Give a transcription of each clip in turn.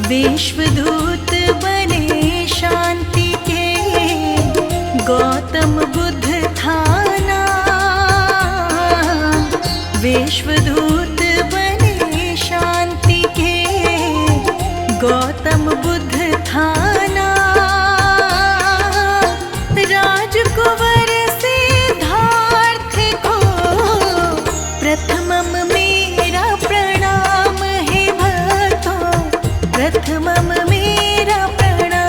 विश्वदूत बने शांति के, गौतम बुद्ध थाना। विश्वदूत बने शांति के, गौतम बुद्ध थाना। राजकुंवर सिद्धार्थ को प्रथमम मेरा प्रणाम है भक्तों, प्रथमम मेरा प्रणाम।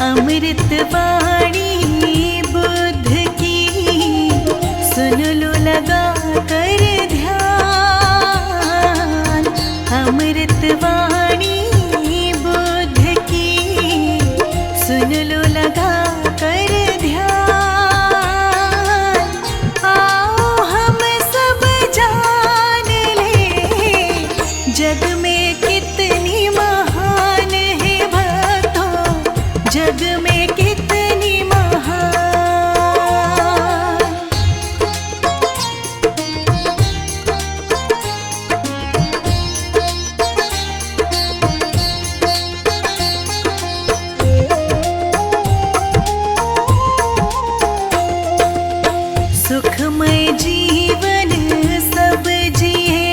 अमृत वाणी बुद्ध की, सुन लो लगा कर ध्यान। अमृत वाणी बुद्ध की, सुन लो लगा कर ध्यान। आओ हम सब जान ले, जग में कितनी महान है भक्तों, जग में कितनी महान। सुखमय जीवन सब जिए,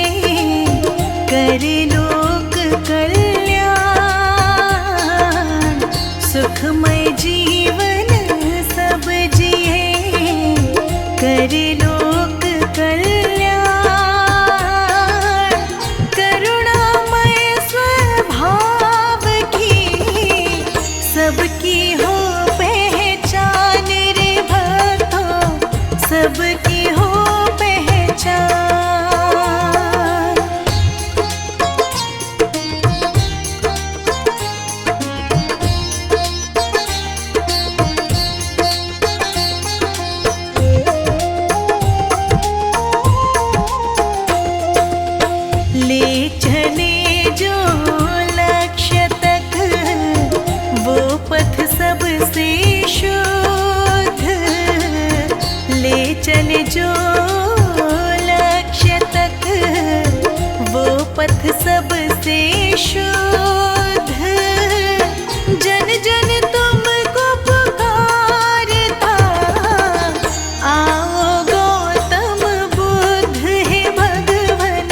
करे लोक कल्याण। सुखमय जीवन सब जिए, करे लोक कल्याण। करुणामय स्वभाव की, सबकी हो पहचान रे भक्तों, सबकी हो पहचान। ले चले जो लक्ष्य तक, वो पथ सबसे शुद्ध। ले चले जो लक्ष्य तक, वो पथ सबसे शुद्ध। जन जन तुमको पुकारता, आओ गौतम बुद्ध है भगवन,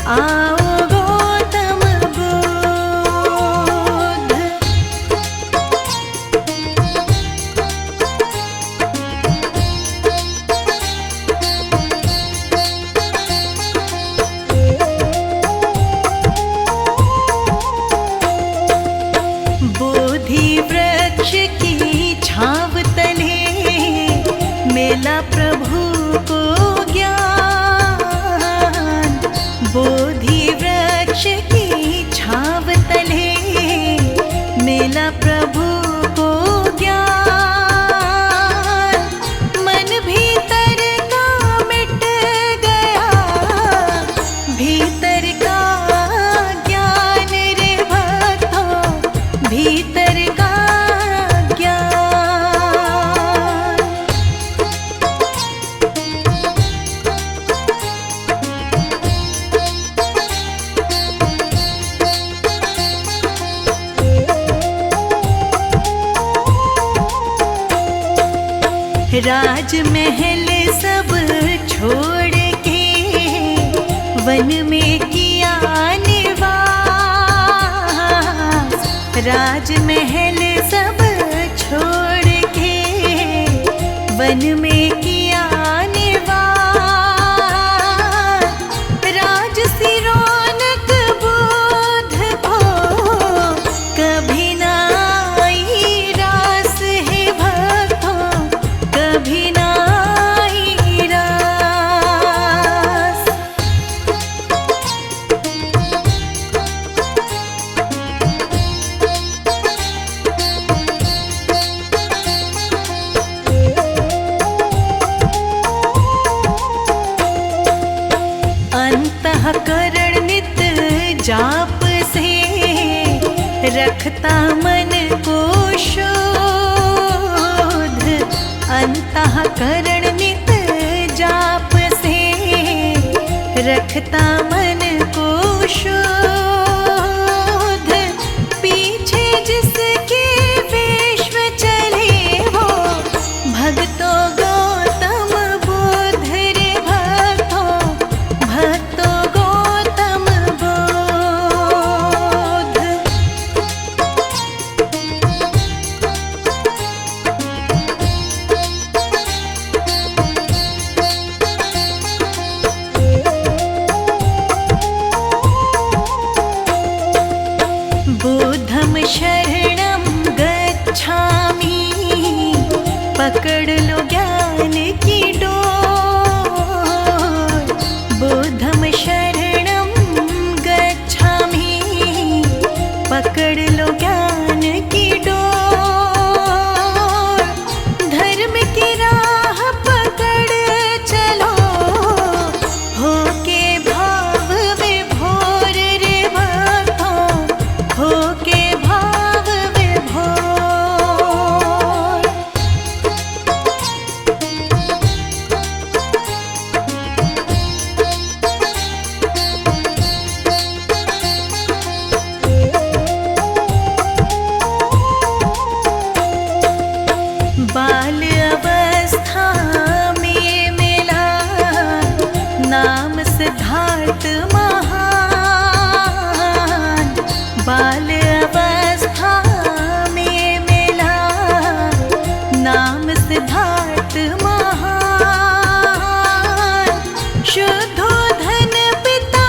आओ गौतम बुद्ध। बोधि वृक्ष की छांव तले, मिला प्रभु को ज्ञान। बोधि वृक्ष की छांव तले, मिला प्रभु को ज्ञान। मन भीतर का मिट गया, भीतर का ज्ञान रे भक्तों, भीतर का ज्ञान। राजमहल सब छोड़ के, वन में किया निवास। राजमहल सब छोड़ के, वन में किया निवास। राजसी रौनक बुद्ध को कभी ना आई रास है भक्तों, कभी ना आई रास। अंतःकरण नित जाप से रखता मन को शोध, अंतःकरण नित जाप से रखता मन को शोध। पीछे जिसके विश्व चले वो भक्तों गौतम बुद्ध रे, भक्तों भक्तों गौतम बुद्ध। बुद्धं शरणं गच्छामि, पकड़ लो ज्ञान की डोर। बुद्धं शरणं गच्छामि, पकड़ लो ज्ञान की डोर। धर्म की राह पकड़ चलो, होके भाव विभोर रे भक्तों, होके भाव विभोर। बाल अवस्था में मिला नाम सिद्धार्थ महान। बाल अवस्था में मिला नाम सिद्धार्थ महान। शुद्धोधन पिता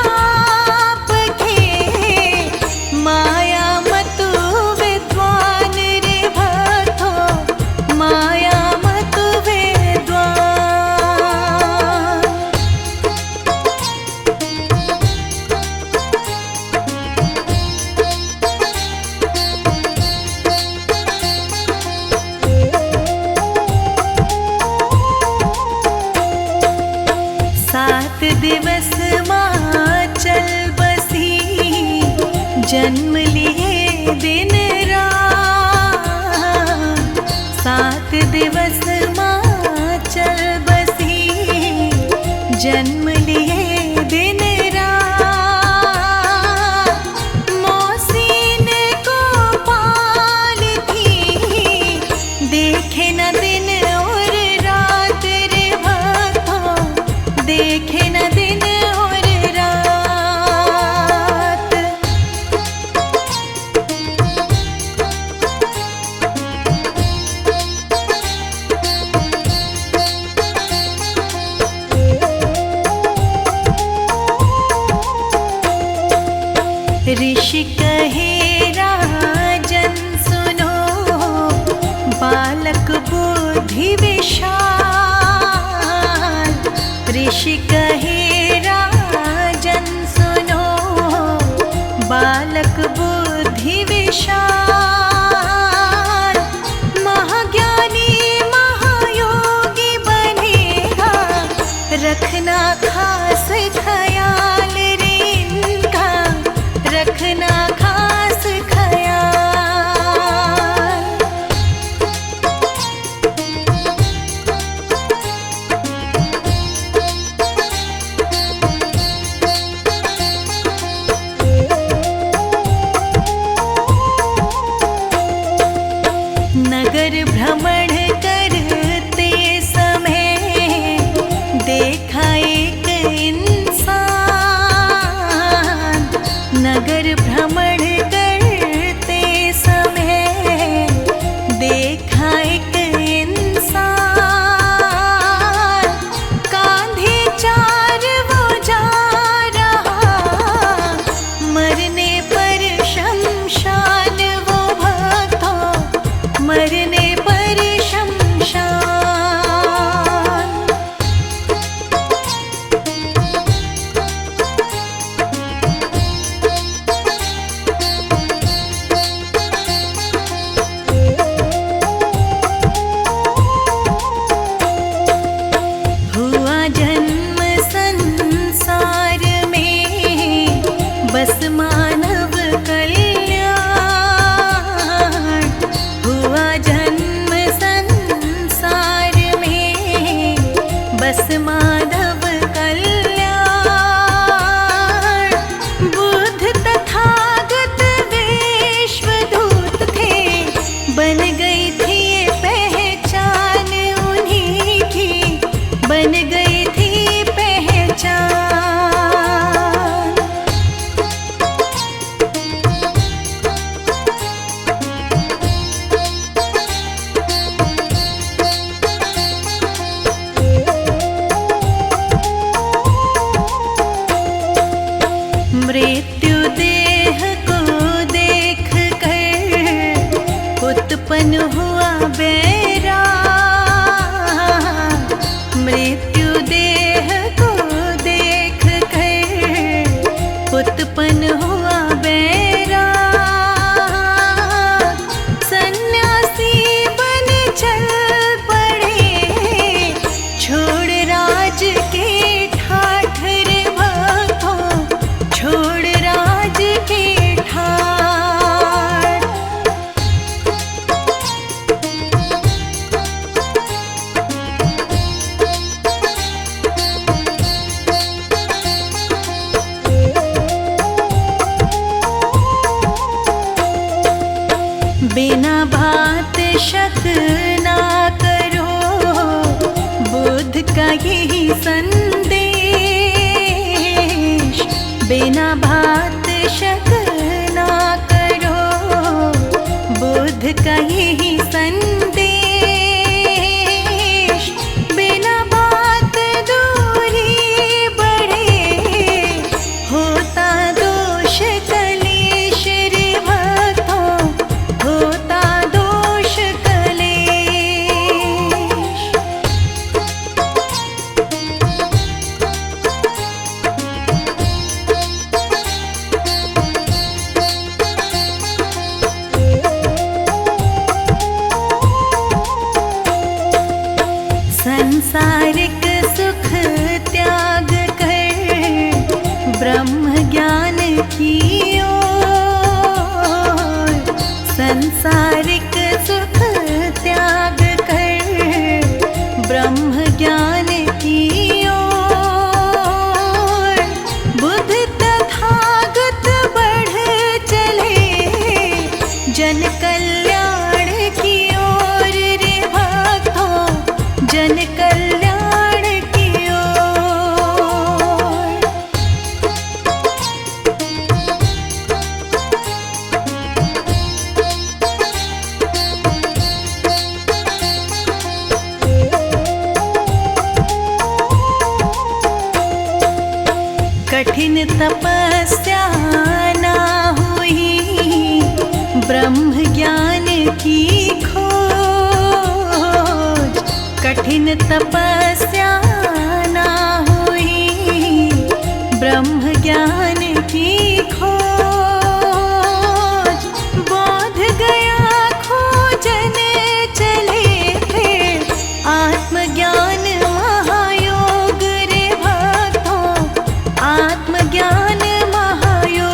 के माया मतु विद्वान रे भक्तों, माया मतु विद्वान। सात दिवस माँ चल बसी, जन्म लिए दिन रात। सात दिवस माँ चल बसी, जन्म लिए दिन रात। मौसीन को पालती, देखे न दिन और रात रे भक्तों, देखे न दिन और रात। ऋषि कहे राजन सुनो, बालक बुद्धि विशाल। ऋषि कहे राजन सुनो, बालक बुद्धि विशाल। महाज्ञानी महायोगी बनेगा, रखना खास ख्याल रे इनका, रखना खास ख्याल। मृत्यु देह को देख कर उत्पन्न हुआ बैराग। मृत्यु देह को देख कर उत्पन्न हुआ बैराग। सन्यासी बन चल पड़े छोड़ राज के ठाठ रे भक्तों, छोड़ राज के ठाठ। बिना भात शक ना करो, बुद्ध का यही संदेश। बिना भात शक ना करो, बुद्ध का यही संदेश। बिना बात दूरी बढ़े, होता दोष कलेश रे भक्तों, होता दोष कलेश। संसारिक सुख त्याग कर ब्रह्म ज्ञान की ओर। संसारिक सुख त्याग कर ब्रह्म ज्ञान की ओर। बुद्ध तथागत बढ़ चले जन कल्याण की ओर रे भक्तों, जन कल्याण की ओर। कठिन तपस्या ना हुई ब्रह्म ज्ञान की खोज। कठिन तपस्या ना हुई ब्रह्म ज्ञान की खोज। बोध गया खोजन चले फिर आत्मज्ञान महायोग रे भक्तों, आत्मज्ञान महायोग।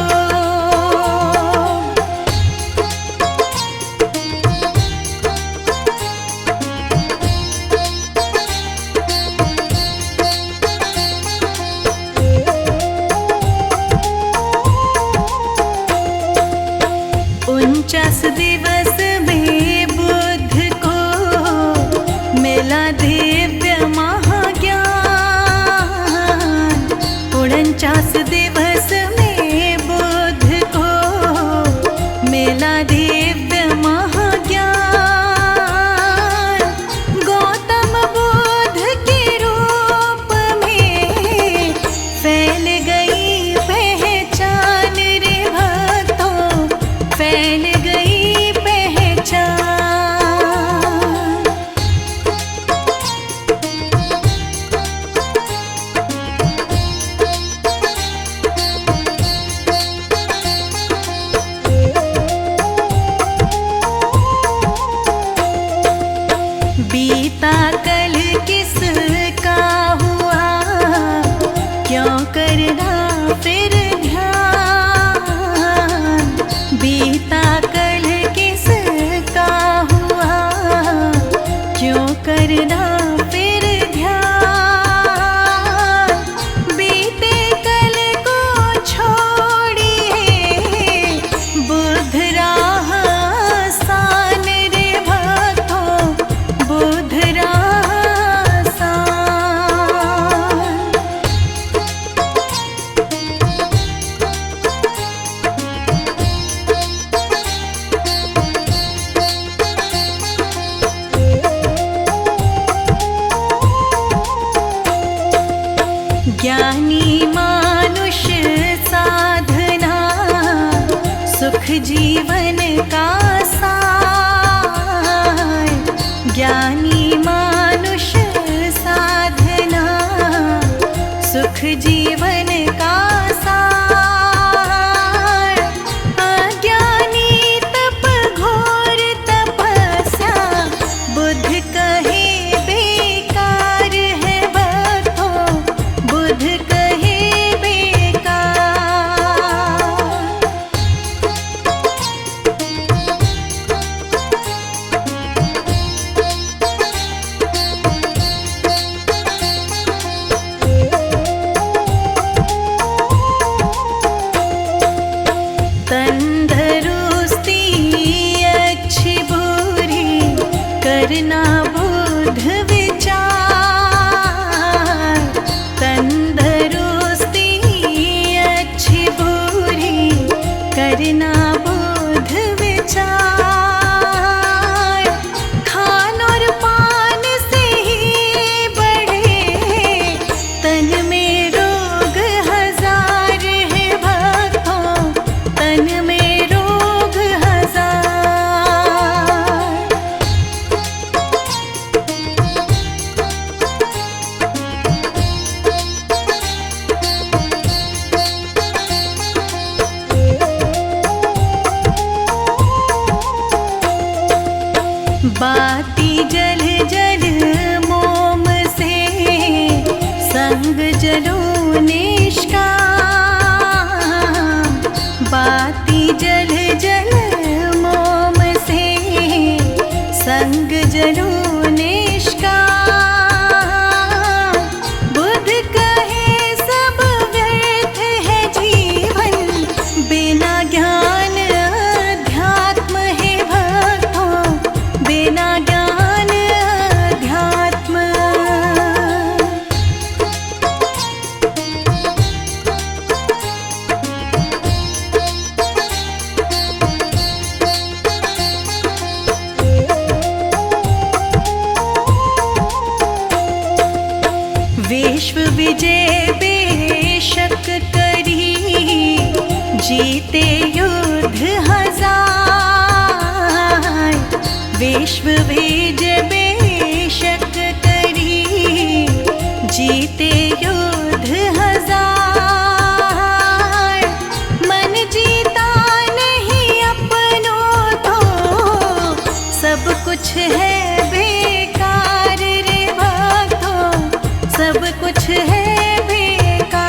सुख जीवन का सार, ज्ञानी मानुष साधना, सुख जीवन का सार, अज्ञानी तप घोर तपस्या, बुद्ध कहे बेकार है भक्तों, बुद्ध कहे तंदरुस्ती अच्छी बुरी करना बुद्ध विचार, तंदरुस्ती अच्छी बुरी करना बुद्ध विचार, खान और पान से ही बढ़े तन में रोग हजार है भक्तों, तन में रोग हजार। बाती जल जल मोम से संग जलो निष्काम, बाती जल जल मोम से संग जलो निष्काम, बुद्ध कहे सब व्यर्थ है जीवन, बिना ज्ञान अध्यात्म है भक्तों, बिना ज्ञान अध्यात्म। विश्व विजय बेशक करी, जीते युद्ध हजार, विश्व विजय बेशक करी, जीते युद्ध हजार, मन जीता नहीं अपनों तो सब कुछ है बेकार रे भक्तों, सब कुछ है बेकार।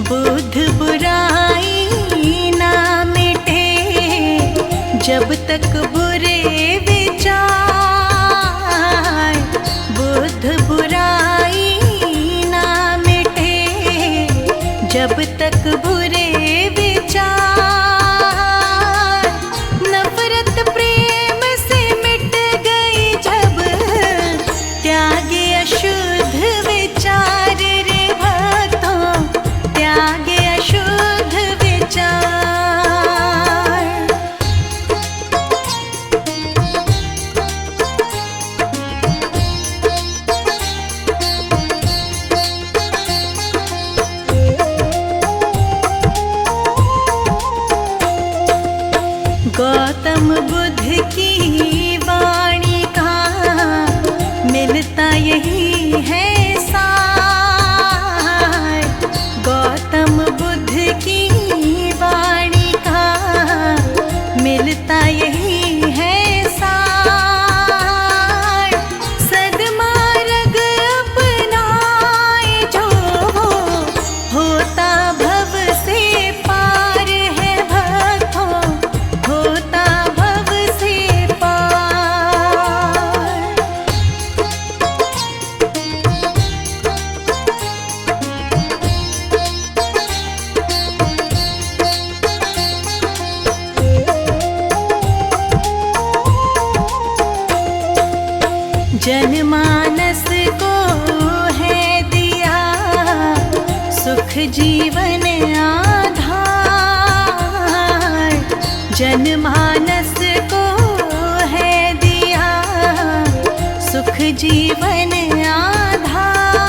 बुद्ध बुराई ना मिटे जब तक बुरे विचार, बुद्ध बुराई ना मिटे जब तक बुरे विचार, नफरत प्रेम से मिट गई जब त्यागे अशुद्ध विचार रे भक्तों, त्यागे अशुद्ध विचार। गौतम बुद्ध की वाणी का मिलता यही है सार, गौतम बुद्ध की वाणी का मिलता यही है सार, सद्मार्ग अपनाए जो होता भव से पार है भक्तों, होता भव से पार। जनमानस को है दिया सुख जीवन आधार, जनमानस को है दिया सुख जीवन आधार।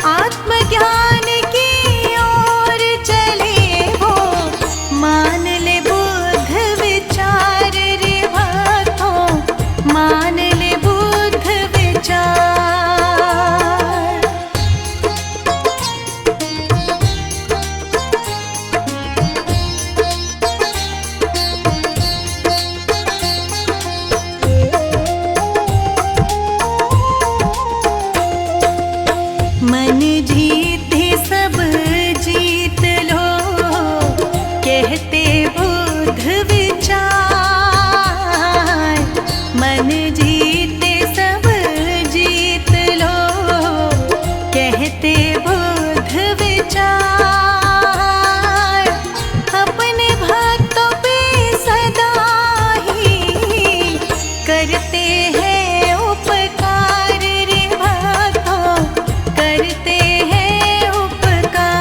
आत्मज्ञान की ओर चले वो, मान ले बुद्ध विचार रे भक्तों, मान ले बुद्ध विचार। मन जीते सब जीत लो, कहते बुद्ध विचार। मन जीते सब जीत लो, कहते बुद्ध विचार। अपने भक्तों पे सदा ही करते हैं उपकार रे भक्तों, करते हैं उपकार।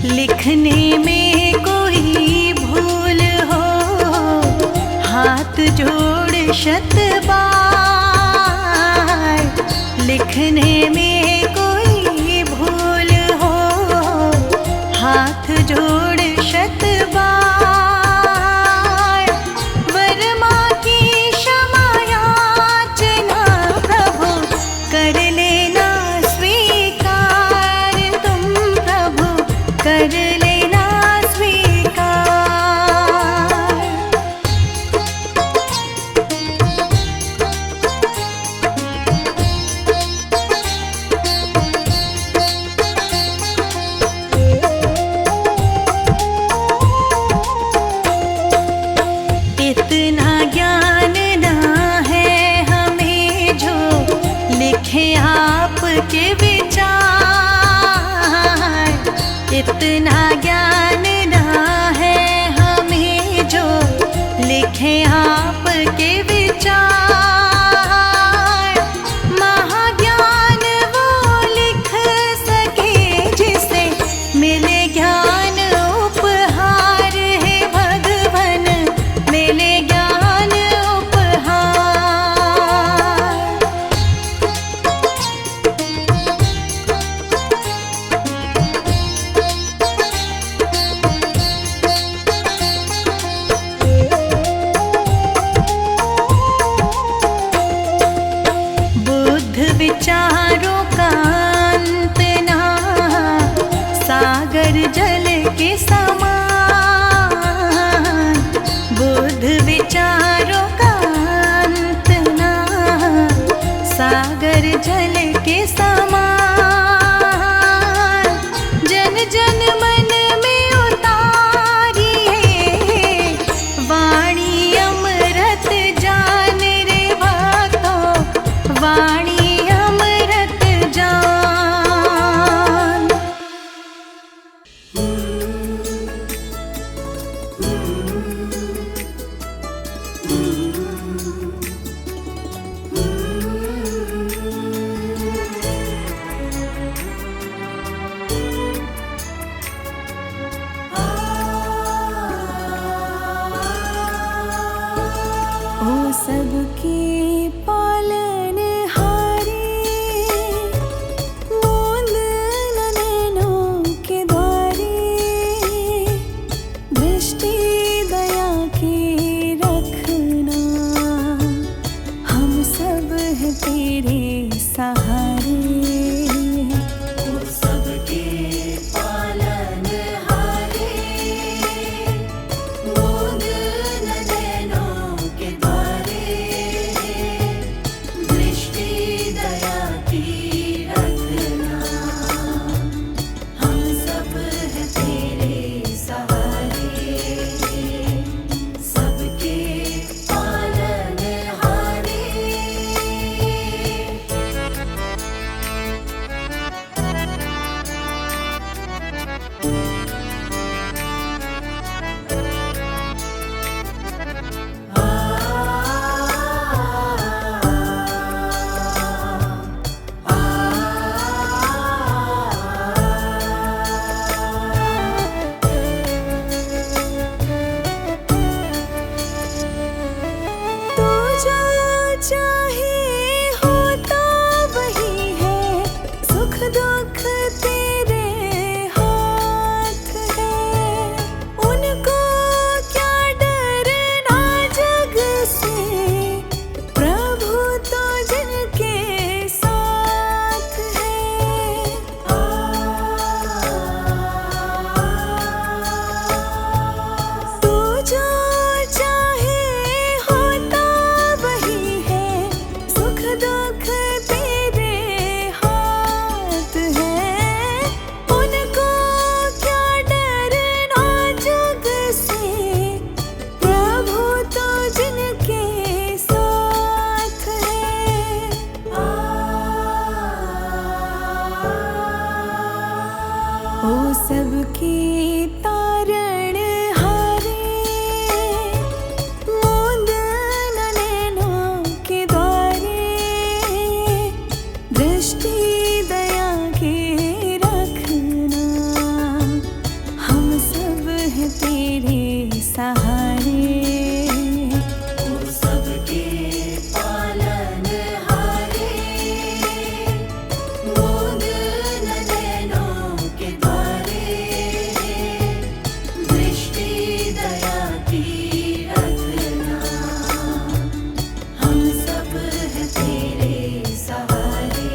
लिखने में कोई भूल हो, हाथ जोड़ शत बार। लिखने में कोई भूल हो, हाथ जोड़ शत बार। वर्मा की क्षमा याचना प्रभु, कर लेना स्वीकार तुम प्रभु, कर लेना स्वीकार। दुख तेरे हाथ है, उनको क्या डरना जग से, प्रभु तो जिनके साथ है। तू जो चाहे होता वही है, सुख दुख तेरे हाथ है, उनको क्या डरना जग से, प्रभु तो जिनके साथ है। ओ सबकी तारण हारे, मूंद न नैनों के द्वारे, दृष्टि दया के रखना, हम सब हैं तेरे सहारे। ओ सबके पालन हारे, मूंद न नैनों के द्वारे, दृष्टि दया की रखना, हम सब हैं तेरे सहारे।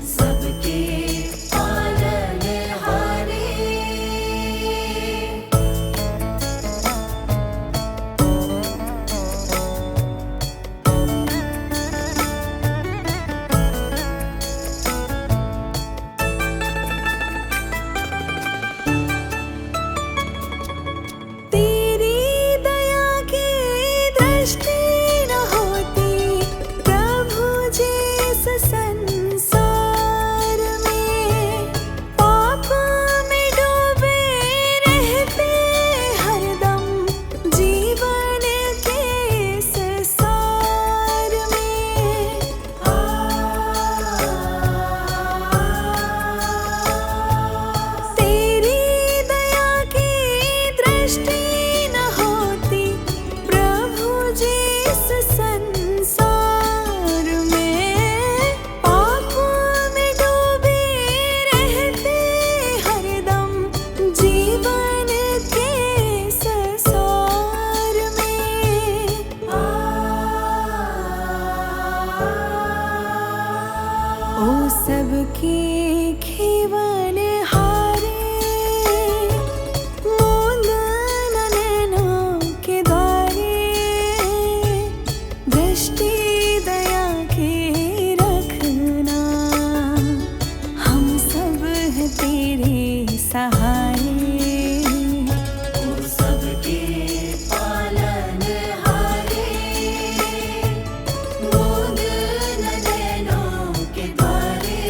सबके पालन हारे। तेरी दया की दृष्टि न होती, प्रभु जिस संसार में, पाप में डूबे रहते हरदम, जीवन के इस सार में। तेरी दया की दृष्टि न होती, प्रभु जिस संसार में, पाप में डूबे रहते हरदम, जीवन के इस सार में। ओ सबके खीवन हारे, मूंद न नैनों के द्वारे, दृष्टि दया के रखना, हम सब हैं तेरे सहारे। ओ सबके पालन हारे, मूंद न नैनों के द्वारे,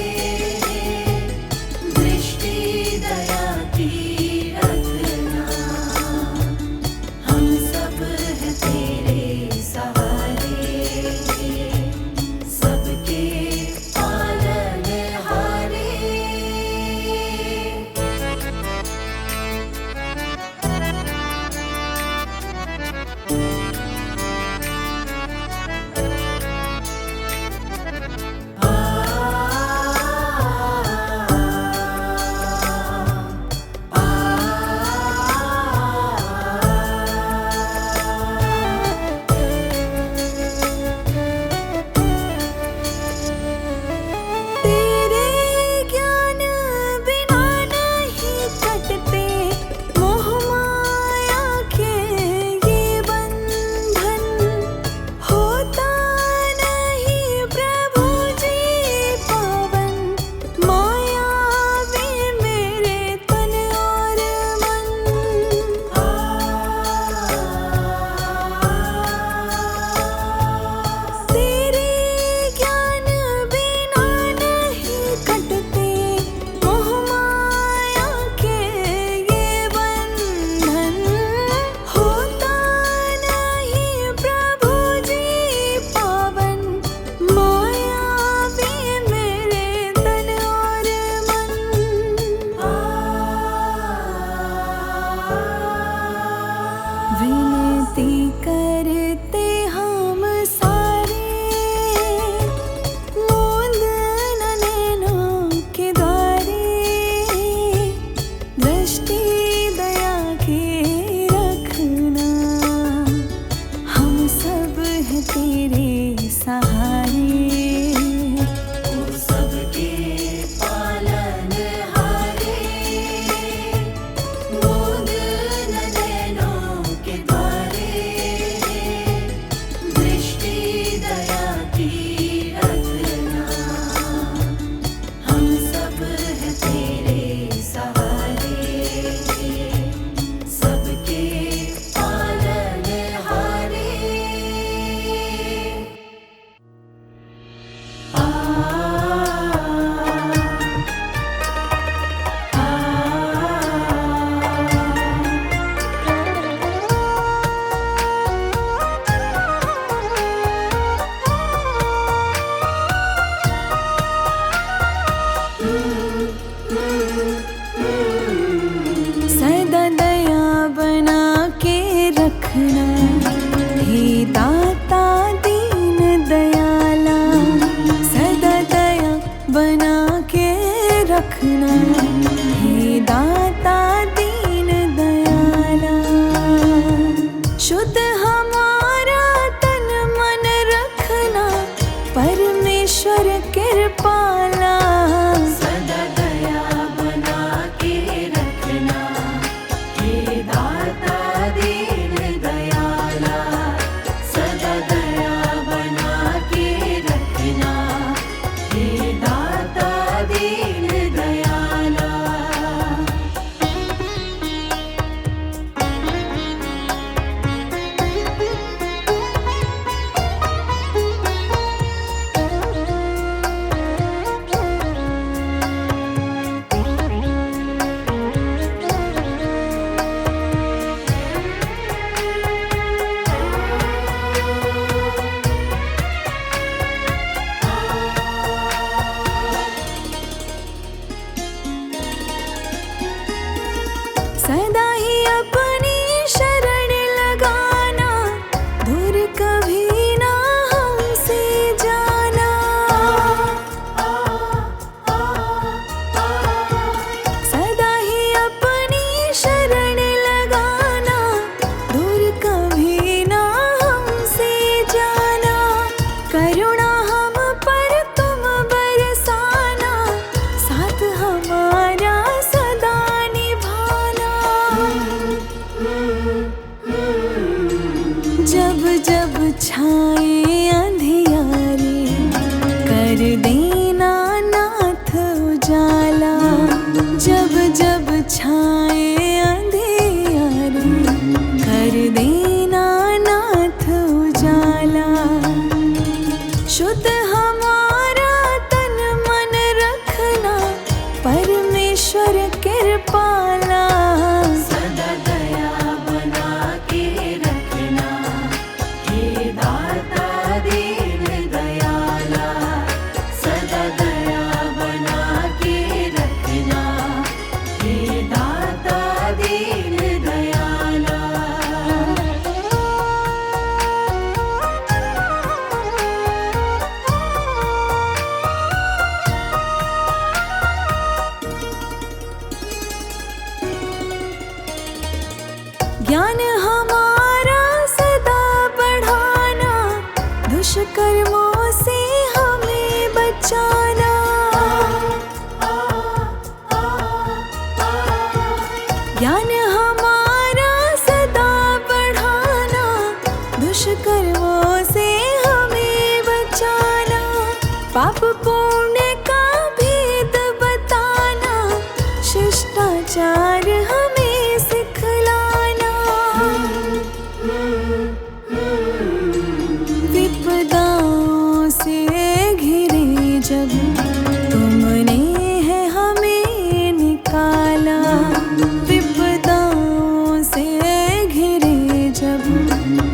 रखना, हे दाता दीन दयाला। शुद्ध हमारा तन मन रखना, परमेश्वर कृपाला। सदा दया बना के रखना, हे दाता दीन दयाला। सदा दया बना के रखना, हे दाता दीन दयाला। सदा ही अपनी शरण लगाना, दूर कभी ना हमसे जाना। सदा ही अपनी शरण लगाना, दूर कभी ना हमसे जाना। करुणा हम पर तुम बरसाना, साथ हमारा सदा निभाना। जब जब छाए अंधियारे, कर देना नाथ उजाला। जब जब छाए अंधियारे, कर देना नाथ उजाला। शुद्ध हमारा तन मन रखना, परमेश्वर कृपाला। सदा दया बना के रखना, हे दाता दीन दयाला। सदा दया बना के रखना, हे दाता दीन दयाला। ज्ञान हमारा सदा बढ़ाना, दुष्कर्मों से हमें बचाना। ज्ञान हमारा सदा बढ़ाना, दुष्कर्मों से हमें बचाना। पाप पुण्य का भेद बताना, शिष्टाचार हमें सिखलाना। विपदाओं से घिरे जब, तुमने है हमें निकाला। विपदाओं से घिरे जब,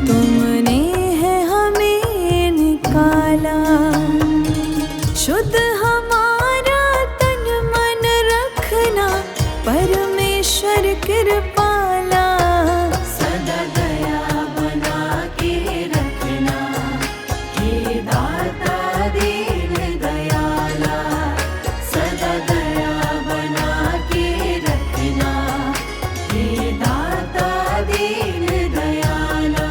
तुमने है हमें निकाला। शुद्ध हमारा तन मन रखना, परमेश्वर कृपाला। सदा दया बना के रखना, हे दाता दीन दयाला। सदा दया बना के रखना, हे दाता दीन दयाला।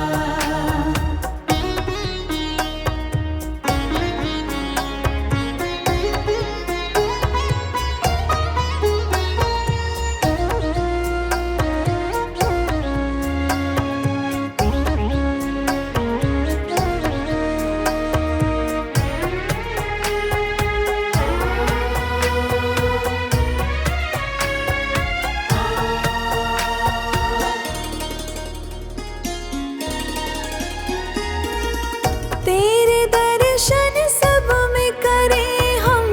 तेरे दर्शन सब में करें हम,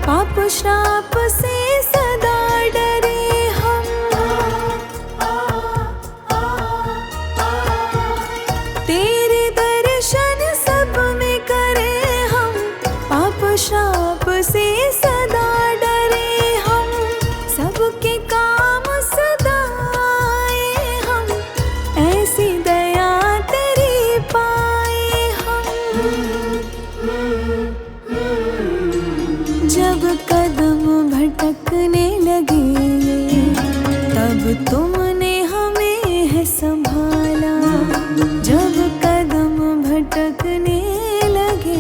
पाप श्राप से सदा डरे हम। तेरे दर्शन सब में करें हम, पाप श्राप से सदा डरे हम। सबके काम सदा आए हम, ऐसी दया तेरी पाए हम। जब कदम भटक भटकने लगे, तब तुमने हमें है संभाला। जब कदम भटकने लगे,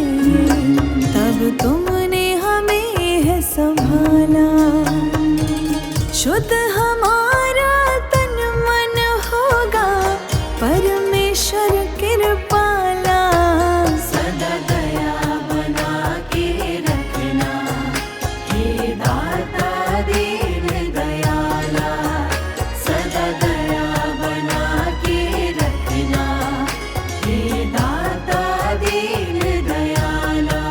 तब तुमने हमें है संभाला। शुद्ध हमारा तन मन होगा, परमेश्वर कृपाला। सदा दया बना के रखना, हे दाता दीन दयाला। सदा दया बना के रखना, हे दाता दीन दयाला।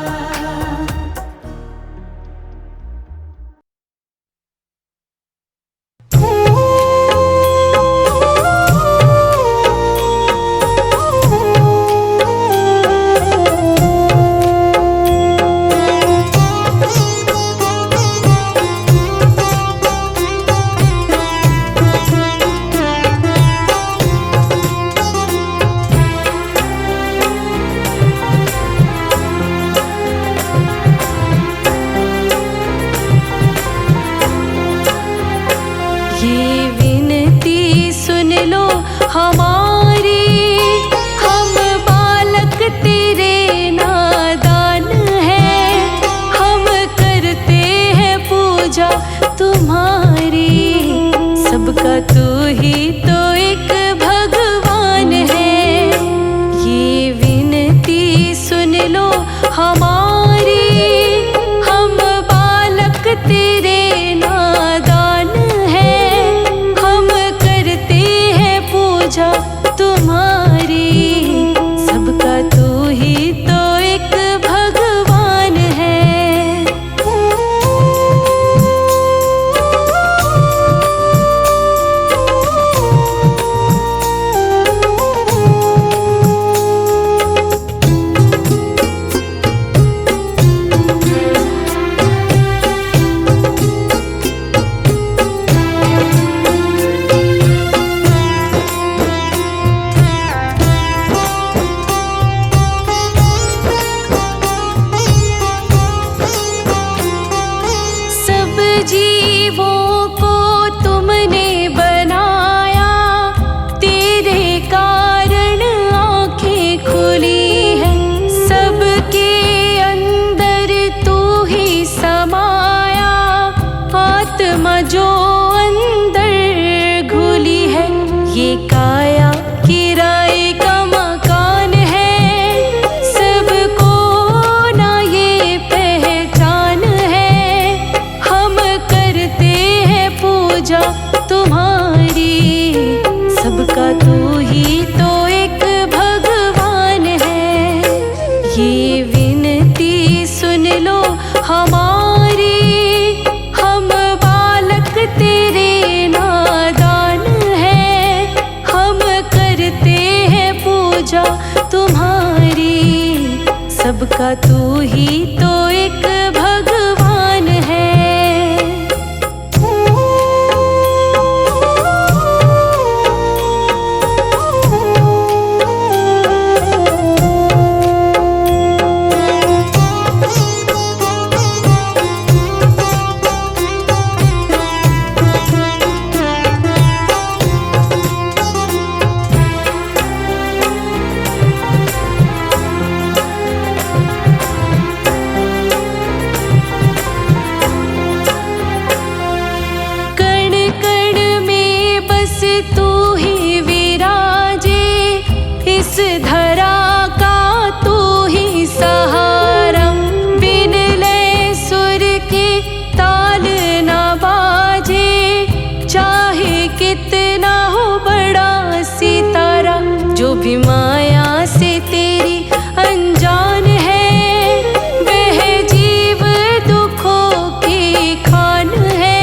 ये विनती सुन लो हमारी, हम बालक तेरे नादान हैं। हम करते हैं पूजा तुम्हारी, सबका तू ही तो एक भगवान है। ये विनती सुन लो हमारी, हम बालक तेरे नादान हैं। हम करते हैं पूजा तुम्हारी, सबका तू ही तो एक भगवान है। सब जीवों को तुमने बनाया, तेरे कारण आँखें खुली हैं। सबके अंदर तू ही समाया, आत्मा जो अंदर घुली है। ये काया किराए का मकान है, सबको ना ये पहचान है। हम करते हैं पूजा तुम्हारी, सबका तू ही तो एक भगवान है। ये विनती सुन लो हमारी, हम बालक तेरे नादान हैं। हम करते हैं पूजा तुम्हारी, सबका तू ही तो एक भगवान है। भी माया से तेरी अनजान है, वह जीव दुखों की खान है।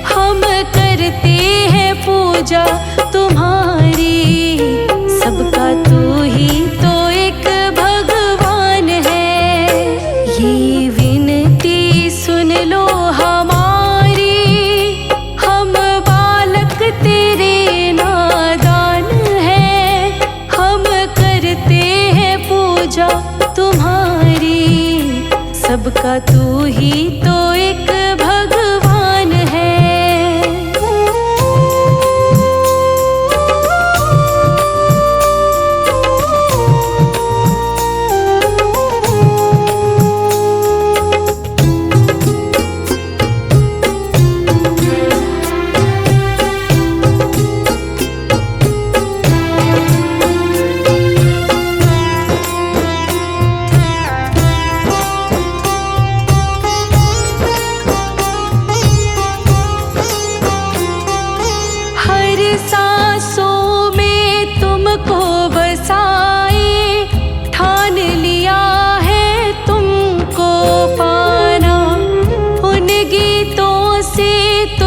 हम करते हैं पूजा तुम्हारी, सबका तू ही तो एक भगवान है। ये विनती सुन लो हमारी, हम बालक तेरे नादान हैं। हम करते हैं पूजा तुम्हारी, सबका तू ही तो एक भगवान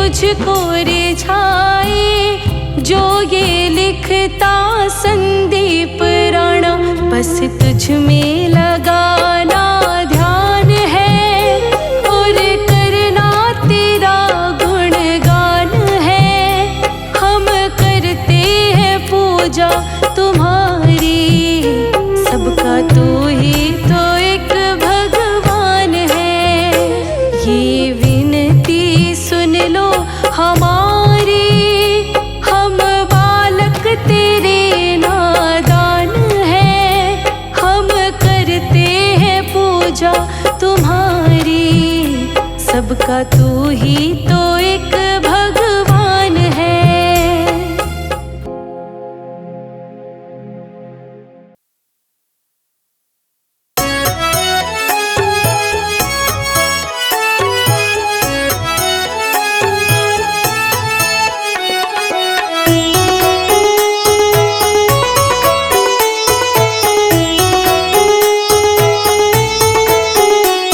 तुझको रिझाए। जो ये लिखता संदीप राणा, बस तुझ में लगाना ध्यान है और करना तेरा गुणगान है। हम करते हैं पूजा तुम्हारी, सबका तू ही तो एक भगवान है। ये विनती सुन लो हमारी, हम बालक तेरे नादान हैं। हम करते हैं पूजा तुम्हारी, सबका तू ही तो एक भगवान है।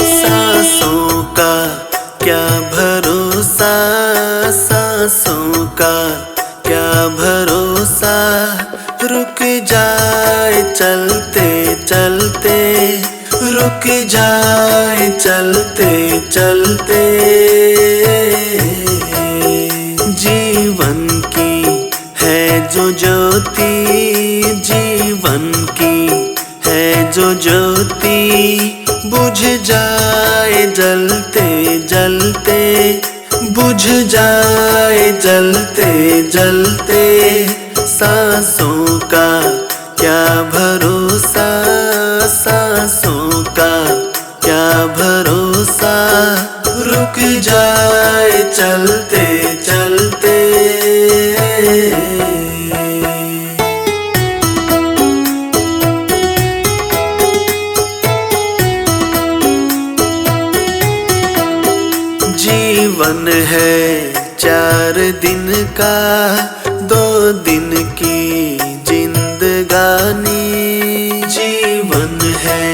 सांसों का क्या भरोसा, सांसों का क्या भरोसा, रुक जाए चलते चलते, रुक जाए चलते चलते। जीवन की है जो ज्योति, जीवन की है जो ज्योति, बुझ जाए जलते जलते, बुझ जाए जलते जलते। सांसों का क्या भरोसा, सांसों का क्या भरोसा, रुक जाए चलते चलते। जीवन है 4 दिन का, 2 दिन की जिंदगानी। जीवन है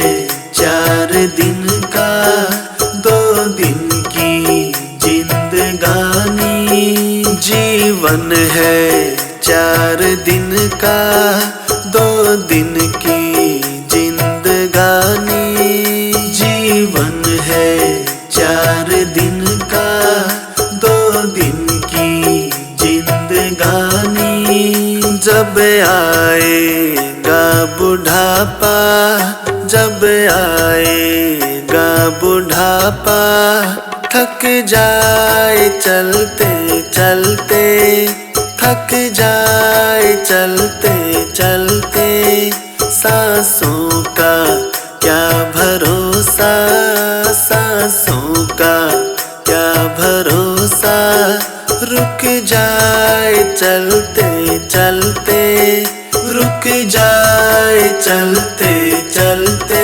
4 दिन का, 2 दिन की जिंदगानी। जीवन है 4 दिन का, 2 दिन की जिंदगानी। जीवन है 4 दिन का, 2 दिन की जिंदगानी। जब आएगा बुढ़ापा, जब आएगा बुढ़ापा, थक जाए चलते चलते, थक जाए चलते चलते। सांसों का क्या भरोसा, सांसों का क्या भरोसा, रुक जाए चलते चलते, रुक जाए चलते चलते।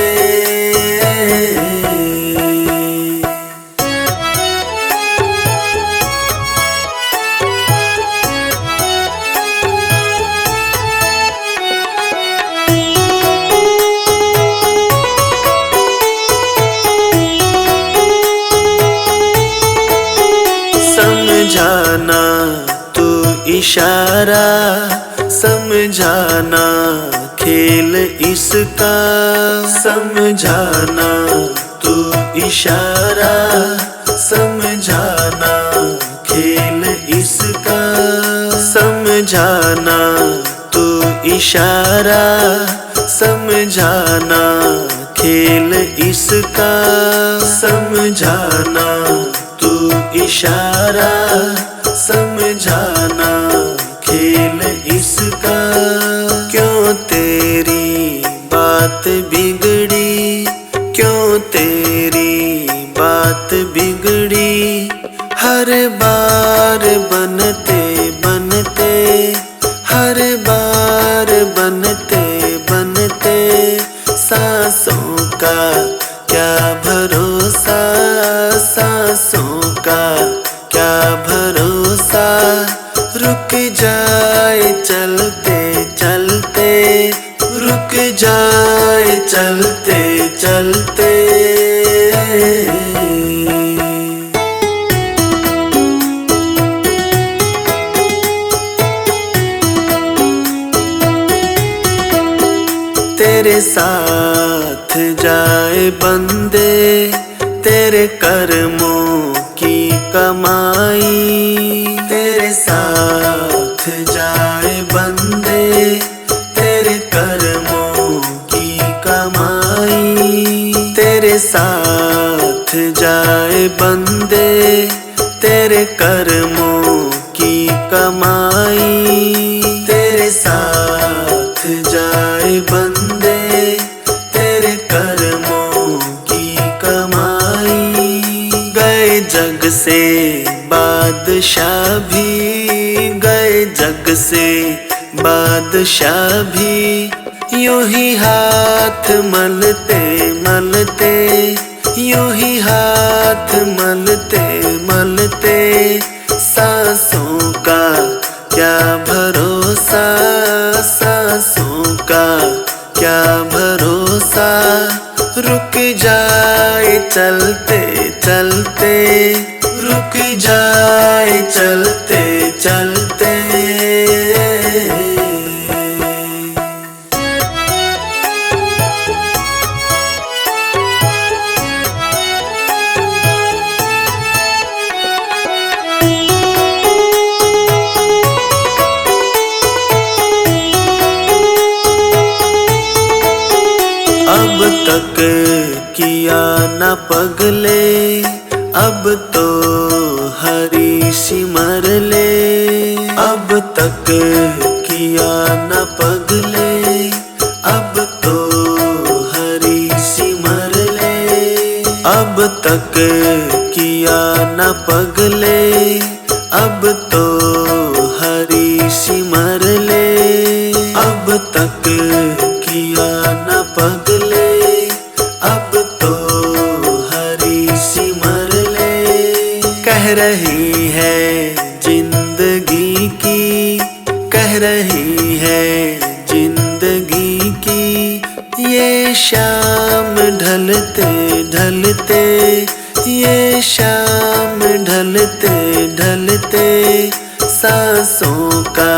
समझाना तू इशारा, समझाना खेल इसका। समझाना तू इशारा, समझाना खेल इसका। समझाना तू इशारा, समझाना खेल इसका। समझाना तू इशारा, समझाना खेल इसका। क्यों तेरी बात बिगड़ी, क्यों तेरी बात बिगड़ी, हर बार बनते बनते, हर बार बनते बनते। सांसों का क्या भरोसा, सांसों का क्या भरोसा, रुक जाए चलते चलते, रुक जाए चलते चलते। तेरे साथ जाए बंदे, तेरे कर्मों की कमाई। तेरे साथ जाए बंदे, तेरे कर्मों की कमाई। तेरे साथ जाए बंदे, तेरे कर्मों की कमाई। तेरे साथ जाए बंदे, तेरे कर्मों की कमाई। गए जग से बादशाह भी, गए जग से बादशाह भी। यूं ही हाथ मलते मलते, यूं ही हाथ मलते मलते। सांसों का क्या भरोसा, सांसों का क्या भरोसा। रुक जाए चलते चलते, रुक जाए चलते चलते। अब तक किया न पगले, अब तो हरी सिमर ले। अब तक किया न पगले, अब तो हरी सिमर ले। अब तक किया न पगले, अब तो हरी सिमर ले। अब तक किया न पगले, अब तो हरी सिमर ले। कह रही है जिंदगी की, कह रही है जिंदगी की। ये शाम ढलते ढलते, ये शाम ढलते ढलते। सांसों का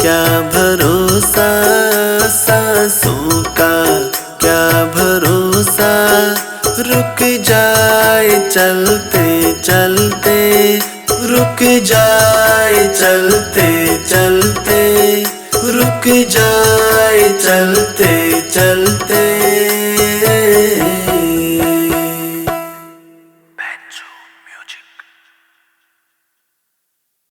क्या भरोसा, सांसों का क्या भरोसा। रुक जाए चलते चलते, रुक जाए चलते चलते, रुक जाए चलते चलते।